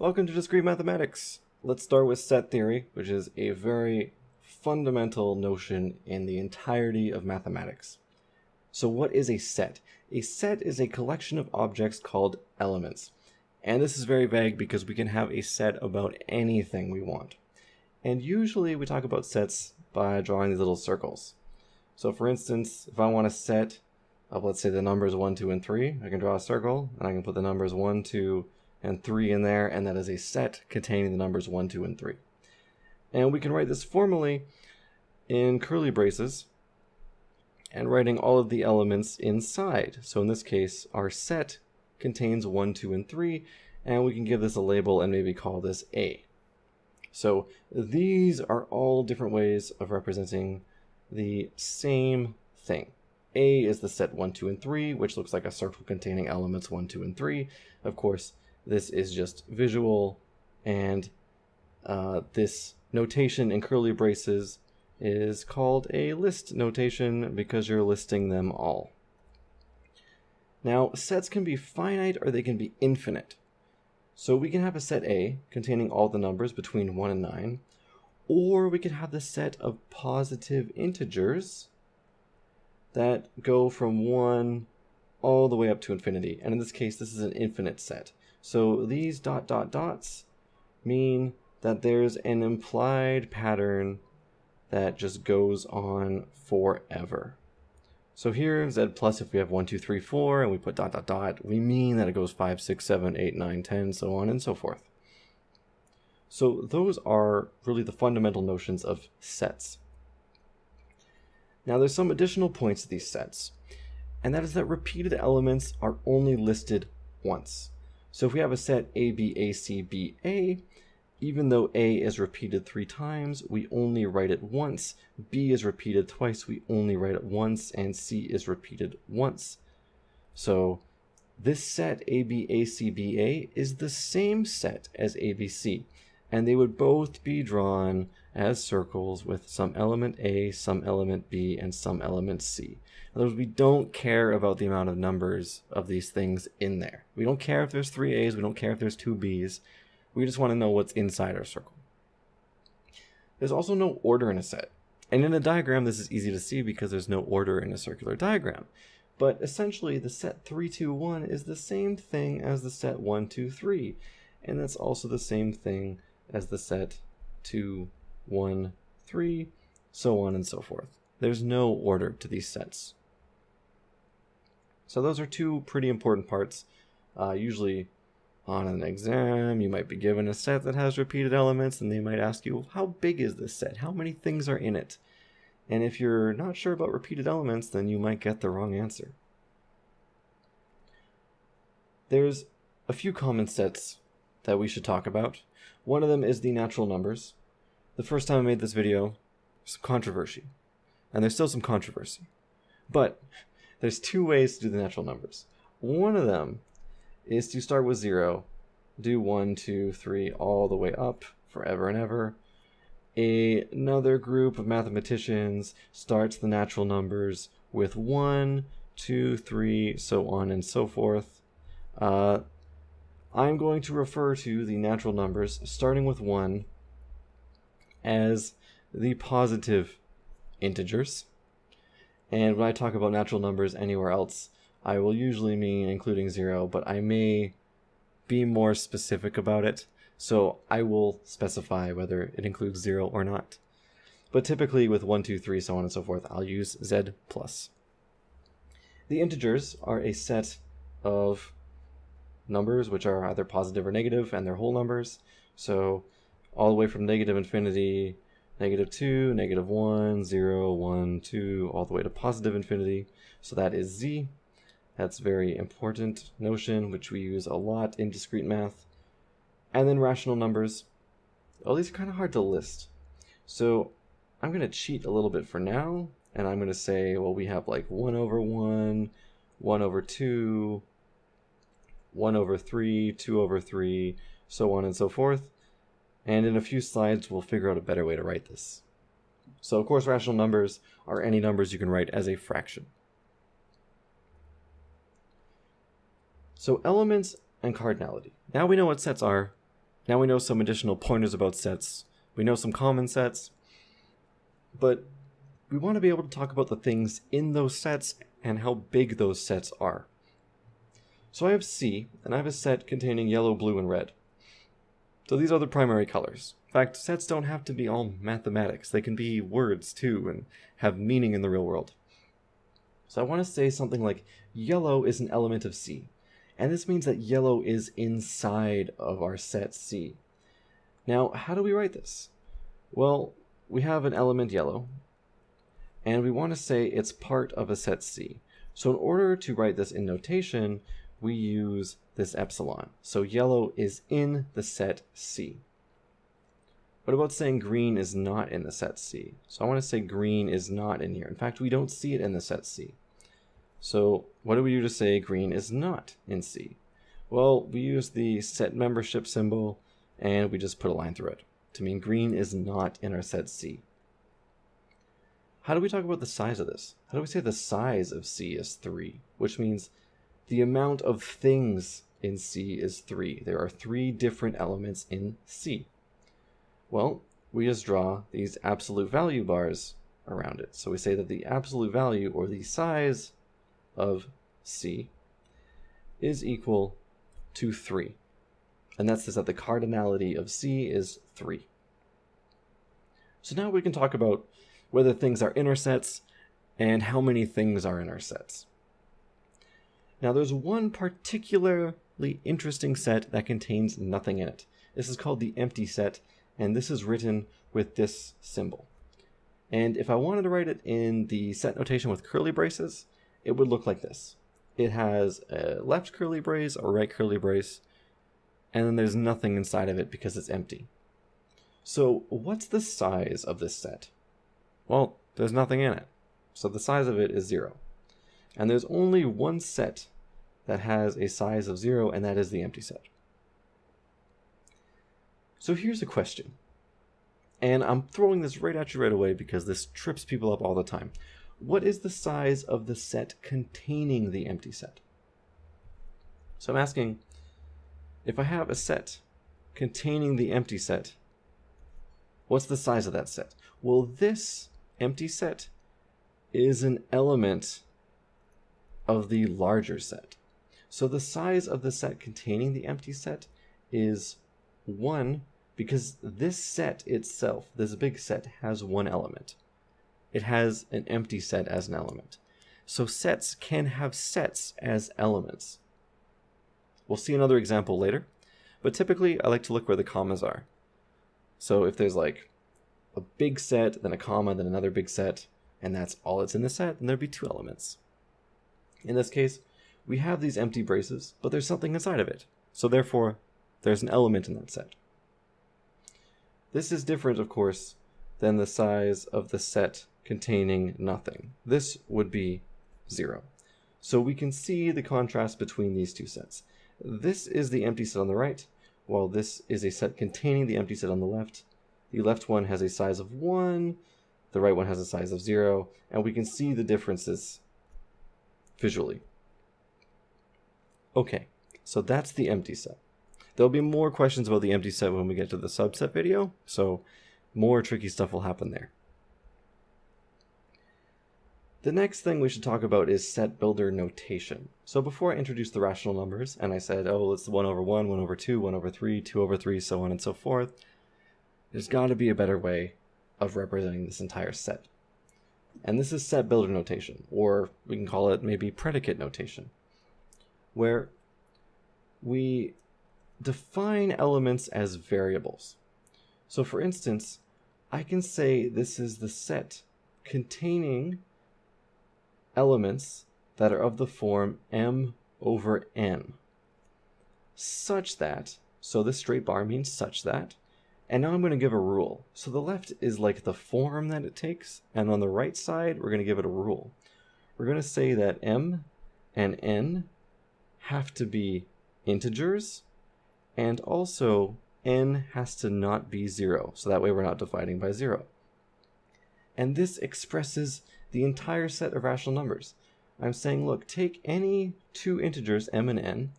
Welcome to Discrete Mathematics. Let's start with set theory, which is a very fundamental notion in the entirety of mathematics. So what is a set? A set is a collection of objects called elements. And this is very vague because we can have a set about anything we want. And usually we talk about sets by drawing these little circles. So for instance, if I want a set of, let's say, the numbers 1, 2, and 3, I can draw a circle and I can put the numbers 1, 2, and 3 in there, and that is a set containing the numbers 1, 2, and 3. And we can write this formally in curly braces and writing all of the elements inside. So in this case, our set contains 1, 2, and 3, and we can give this a label and maybe call this A. So these are all different ways of representing the same thing. A is the set 1, 2, and 3, which looks like a circle containing elements 1, 2, and 3. Of course, this is just visual, and this notation in curly braces is called a list notation because you're listing them all. Now, sets can be finite or they can be infinite. So we can have a set A containing all the numbers between 1 and 9, or we could have the set of positive integers that go from 1 all the way up to infinity. And in this case, this is an infinite set. So these ... dots mean that there's an implied pattern that just goes on forever. So here, z plus, if we have 1, 2, 3, 4, and we put ... we mean that it goes 5, 6, 7, 8, 9, 10, so on and so forth. So those are really the fundamental notions of sets. Now there's some additional points to these sets, and that is that repeated elements are only listed once. So if we have a set A, B, A, C, B, A, even though A is repeated 3 times, we only write it once. B is repeated twice, we only write it once, and C is repeated once. So this set A, B, A, C, B, A is the same set as A, B, C, and they would both be drawn as circles with some element A, some element B, and some element C. In other words, we don't care about the amount of numbers of these things in there. We don't care if there's 3 A's, we don't care if there's 2 B's. We just want to know what's inside our circle. There's also no order in a set. And in a diagram, this is easy to see because there's no order in a circular diagram. But essentially, the set 3, 2, 1 is the same thing as the set 1, 2, 3. And that's also the same thing as the set 2, 1, 3, so on and so forth. There's no order to these sets. So those are two pretty important parts. Usually on an exam, you might be given a set that has repeated elements, and they might ask you, how big is this set? How many things are in it? And if you're not sure about repeated elements, then you might get the wrong answer. There's a few common sets that we should talk about. One of them is the natural numbers. The first time I made this video, there's some controversy. And there's still some controversy. But there's 2 ways to do the natural numbers. One of them is to start with 0, do 1, 2, 3, all the way up forever and ever. Another group of mathematicians starts the natural numbers with 1, 2, 3, so on and so forth. I'm going to refer to the natural numbers starting with 1 as the positive integers. And when I talk about natural numbers anywhere else, I will usually mean including 0, but I may be more specific about it. So I will specify whether it includes 0 or not. But typically with 1, 2, 3, so on and so forth, I'll use z plus. The integers are a set of numbers which are either positive or negative, and they're whole numbers. So all the way from negative infinity, -2, -1, 0, 1, 2, all the way to positive infinity. So that is z. That's a very important notion, which we use a lot in discrete math. And then rational numbers. Oh, these are kind of hard to list. So I'm going to cheat a little bit for now, and I'm going to say, well, we have like 1 over 1, 1 over 2, 1 over 3, 2 over 3, so on and so forth. And in a few slides, we'll figure out a better way to write this. So of course, rational numbers are any numbers you can write as a fraction. So elements and cardinality. Now we know what sets are. Now we know some additional pointers about sets. We know some common sets, but we want to be able to talk about the things in those sets and how big those sets are. So I have C, and I have a set containing yellow, blue, and red. So these are the primary colors. In fact, sets don't have to be all mathematics. They can be words too and have meaning in the real world. So I want to say something like yellow is an element of C. And this means that yellow is inside of our set C. Now, how do we write this? Well, we have an element yellow, and we want to say it's part of a set C. So in order to write this in notation, we use this epsilon. So yellow is in the set C. What about saying green is not in the set C? So I want to say green is not in here. In fact, we don't see it in the set C. So what do we do to say green is not in C? Well, we use the set membership symbol, and we just put a line through it to mean green is not in our set C. How do we talk about the size of this? How do we say the size of C is 3, which means the amount of things in C is 3. There are 3 different elements in C. Well, we just draw these absolute value bars around it. So we say that the absolute value, or the size of C, is equal to 3. And that's just that the cardinality of C is 3. So now we can talk about whether things are in our sets and how many things are in our sets. Now there's one particularly interesting set that contains nothing in it. This is called the empty set, and this is written with this symbol. And if I wanted to write it in the set notation with curly braces, it would look like this. It has a left curly brace, a right curly brace, and then there's nothing inside of it because it's empty. So what's the size of this set? Well, there's nothing in it, so the size of it is 0. And there's only one set that has a size of 0, and that is the empty set. So here's a question, and I'm throwing this right at you right away because this trips people up all the time. What is the size of the set containing the empty set? So I'm asking, if I have a set containing the empty set, what's the size of that set? Well, this empty set is an element of the larger set. So the size of the set containing the empty set is 1, because this set itself, this big set, has one element. It has an empty set as an element. So sets can have sets as elements. We'll see another example later, but typically I like to look where the commas are. So if there's like a big set, then a comma, then another big set, and that's all that's in the set, then there'd be 2 elements. In this case, we have these empty braces, but there's something inside of it. So therefore, there's an element in that set. This is different, of course, than the size of the set containing nothing. This would be 0. So we can see the contrast between these 2 sets. This is the empty set on the right, while this is a set containing the empty set on the left. The left one has a size of 1, the right one has a size of 0, and we can see the differences visually. Okay, so that's the empty set. There'll be more questions about the empty set when we get to the subset video, so more tricky stuff will happen there. The next thing we should talk about is set builder notation. So before I introduced the rational numbers, and I said, oh, it's 1 over 1, 1 over 2, 1 over 3, 2 over 3, so on and so forth, there's got to be a better way of representing this entire set. And this is set builder notation, or we can call it maybe predicate notation, where we define elements as variables. So for instance, I can say this is the set containing elements that are of the form m over n, such that, so this straight bar means such that, and now I'm going to give a rule. So the left is like the form that it takes, and on the right side, we're going to give it a rule. We're going to say that m and n have to be integers, and also n has to not be 0, so that way we're not dividing by 0. And this expresses the entire set of rational numbers. I'm saying, look, take any 2 integers, m and n,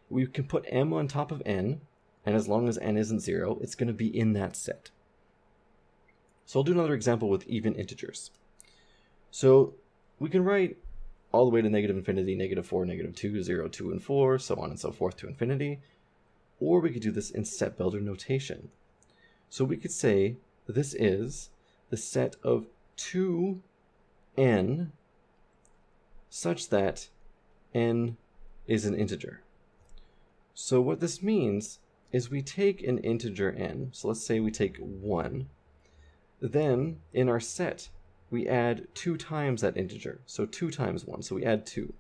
we can put m on top of n, And as long as n isn't 0, it's going to be in that set. So I'll do another example with even integers. So we can write all the way to negative infinity, negative 4, negative 2, 0, 2, and 4, so on and so forth to infinity. Or we could do this in set builder notation. So we could say this is the set of 2n such that n is an integer. So what this means is we take an integer n, so let's say we take 1, then in our set we add 2 times that integer, so 2 times 1, so we add 2.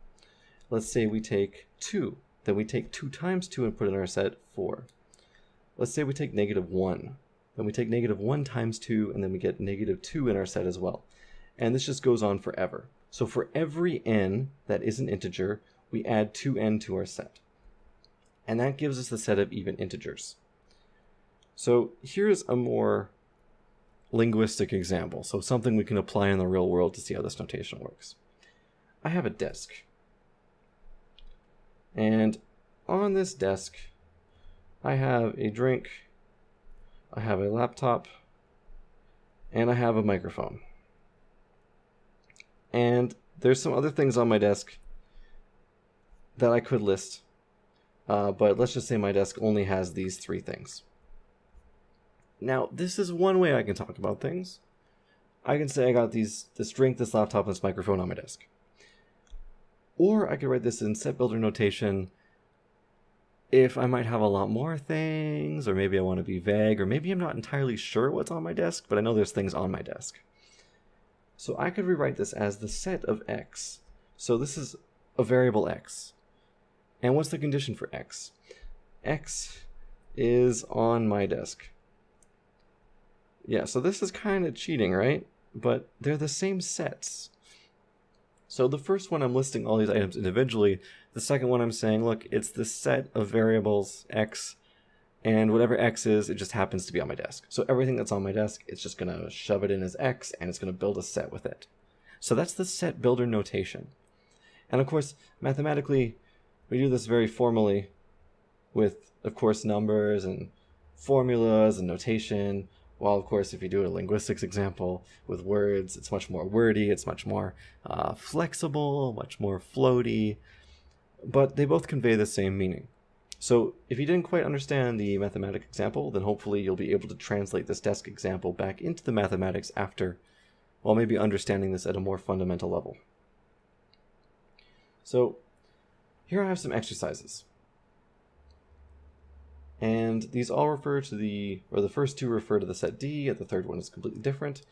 Let's say we take 2, then we take 2 times 2 and put in our set 4. Let's say we take negative 1, then we take negative 1 times 2, and then we get negative 2 in our set as well. And this just goes on forever. So for every n that is an integer, we add 2n to our set. And that gives us the set of even integers. So here's a more linguistic example, so something we can apply in the real world to see how this notation works. I have a desk. And on this desk, I have a drink, I have a laptop, and I have a microphone. And there's some other things on my desk that I could list, but let's just say my desk only has these 3 things. Now, this is one way I can talk about things. I can say I got this drink, this laptop, and this microphone on my desk. Or I could write this in set builder notation if I might have a lot more things, or maybe I want to be vague, or maybe I'm not entirely sure what's on my desk, but I know there's things on my desk. So I could rewrite this as the set of x. So this is a variable x. And what's the condition for x? X is on my desk. Yeah, so this is kind of cheating, right? But they're the same sets. So the first one I'm listing all these items individually. The second one I'm saying, look, it's the set of variables x, and whatever x is, it just happens to be on my desk. So everything that's on my desk, it's just going to shove it in as x, and it's going to build a set with it. So that's the set builder notation. And of course, mathematically, we do this very formally with, of course, numbers and formulas and notation. While, of course, if you do a linguistics example with words, it's much more wordy, it's much more flexible, much more floaty, but they both convey the same meaning. So if you didn't quite understand the mathematics example, then hopefully you'll be able to translate this desk example back into the mathematics after, well, maybe understanding this at a more fundamental level. So here I have some exercises. And these all refer to the first 2 refer to the set D, and the third one is completely different.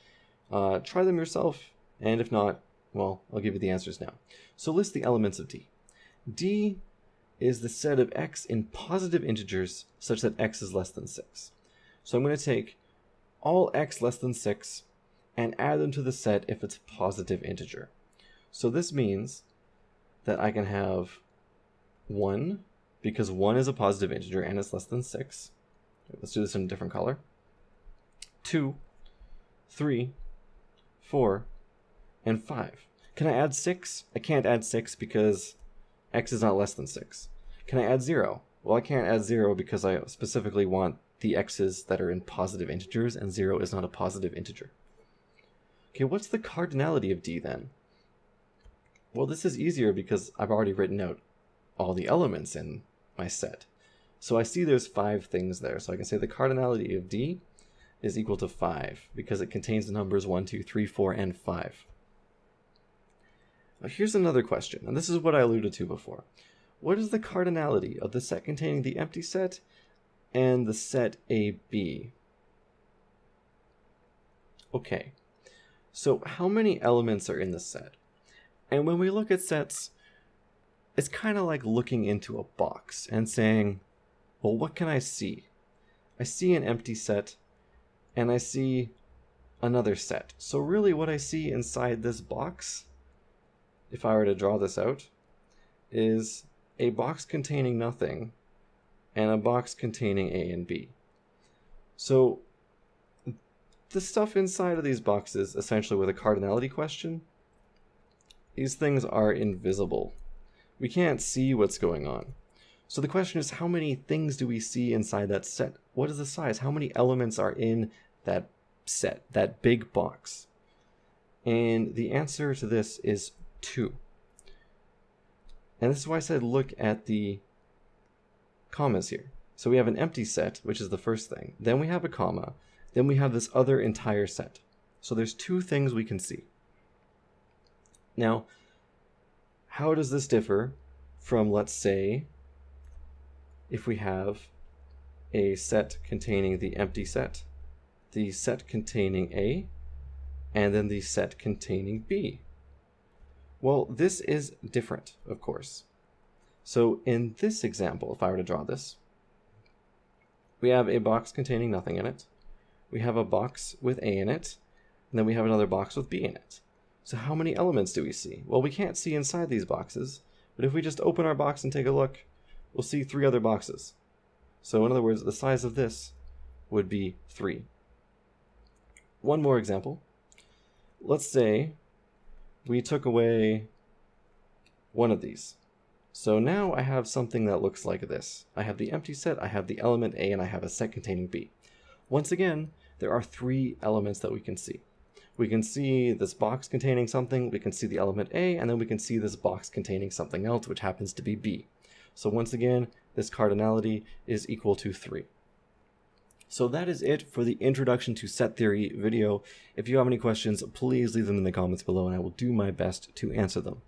Try them yourself, and if not, well, I'll give you the answers now. So list the elements of D. D is the set of x in positive integers such that x is less than 6. So I'm going to take all x less than 6 and add them to the set if it's a positive integer. So this means that I can have 1, because 1 is a positive integer and it's less than 6. Let's do this in a different color. 2, 3, 4, and 5. Can I add 6? I can't add 6 because x is not less than 6. Can I add 0? Well, I can't add 0 because I specifically want the x's that are in positive integers, and 0 is not a positive integer. Okay, what's the cardinality of D then? Well, this is easier because I've already written out all the elements in my set. So I see there's 5 things there. So I can say the cardinality of D is equal to 5 because it contains the numbers 1, 2, 3, 4, and 5. Now here's another question, and this is what I alluded to before. What is the cardinality of the set containing the empty set and the set AB? Okay, so how many elements are in the set? And when we look at sets, it's kind of like looking into a box and saying, well, what can I see? I see an empty set, and I see another set. So really what I see inside this box, if I were to draw this out, is a box containing nothing and a box containing A and B. So the stuff inside of these boxes, essentially with a cardinality question, these things are invisible. We can't see what's going on. So the question is, how many things do we see inside that set? What is the size? How many elements are in that set, that big box? And the answer to this is 2. And this is why I said look at the commas here. So we have an empty set, which is the first thing. Then we have a comma. Then we have this other entire set. So there's 2 things we can see. Now, how does this differ from, let's say, if we have a set containing the empty set, the set containing A, and then the set containing B? Well, this is different, of course. So in this example, if I were to draw this, we have a box containing nothing in it. We have a box with A in it, and then we have another box with B in it. So how many elements do we see? Well, we can't see inside these boxes, but if we just open our box and take a look, we'll see 3 other boxes. So in other words, the size of this would be 3. One more example. Let's say we took away one of these. So now I have something that looks like this. I have the empty set, I have the element A, and I have a set containing B. Once again, there are 3 elements that we can see. We can see this box containing something, we can see the element A, and then we can see this box containing something else, which happens to be B. So once again, this cardinality is equal to 3. So that is it for the Introduction to Set Theory video. If you have any questions, please leave them in the comments below, and I will do my best to answer them.